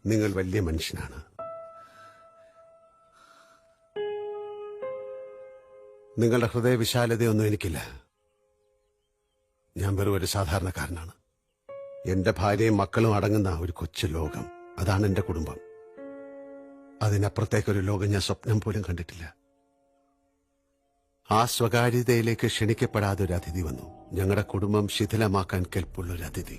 നിങ്ങൾ വലിയ മനുഷ്യനാണ്. നിങ്ങളുടെ ഹൃദയവിശാലതയൊന്നും എനിക്കില്ല. ഞാൻ വെറും ഒരു സാധാരണക്കാരനാണ്. എന്റെ ഭാര്യയും മക്കളും അടങ്ങുന്ന ഒരു കൊച്ചു ലോകം, അതാണ് എന്റെ കുടുംബം. അതിനപ്പുറത്തേക്കൊരു ലോകം ഞാൻ സ്വപ്നം പോലും കണ്ടിട്ടില്ല. ആ സ്വകാര്യതയിലേക്ക് ക്ഷണിക്കപ്പെടാതെ ഒരു അതിഥി വന്നു. ഞങ്ങളുടെ കുടുംബം ശിഥിലമാക്കാൻ കെൽപ്പുള്ളൊരു അതിഥി.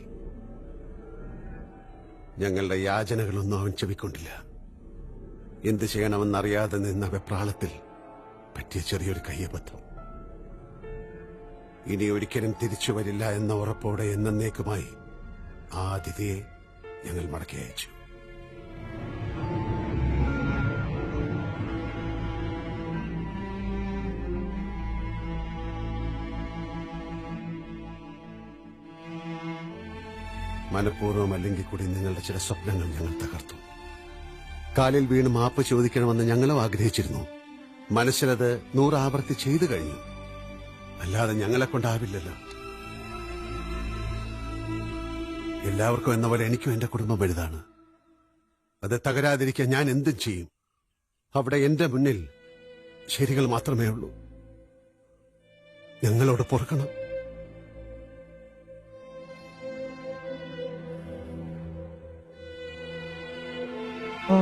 ഞങ്ങളുടെ യാചനകളൊന്നും അവൻ ചെവിക്കൊണ്ടില്ല. എന്ത് ചെയ്യണമെന്നറിയാതെ നിന്ന വെപ്രാളത്തിൽ പറ്റിയ ചെറിയൊരു കയ്യബദ്ധം. ഇനി ഒരിക്കലും തിരിച്ചു വരില്ല എന്ന ഉറപ്പോടെ എന്നേക്കുമായി ആ അതിഥിയെ ഞങ്ങൾ മടക്കി അയച്ചു. മനഃപൂർവ്വം അല്ലെങ്കിൽ കൂടി നിങ്ങളുടെ ചില സ്വപ്നങ്ങൾ ഞങ്ങൾ തകർത്തു. കാലിൽ വീണ് മാപ്പ് ചോദിക്കണമെന്ന് ഞങ്ങളും ആഗ്രഹിച്ചിരുന്നു. മനസ്സിലത് 100 ആവർത്തി ചെയ്തു കഴിഞ്ഞു. അല്ലാതെ ഞങ്ങളെ കൊണ്ടാവില്ലല്ലോ. എല്ലാവർക്കും എന്ന പോലെ എനിക്കും എന്റെ കുടുംബം വലുതാണ്. അത് തകരാതിരിക്കാൻ ഞാൻ എന്തും ചെയ്യും. അവിടെ എന്റെ മുന്നിൽ ശരികൾ മാത്രമേ ഉള്ളൂ. ഞങ്ങളോട് പൊറുക്കണം. 어,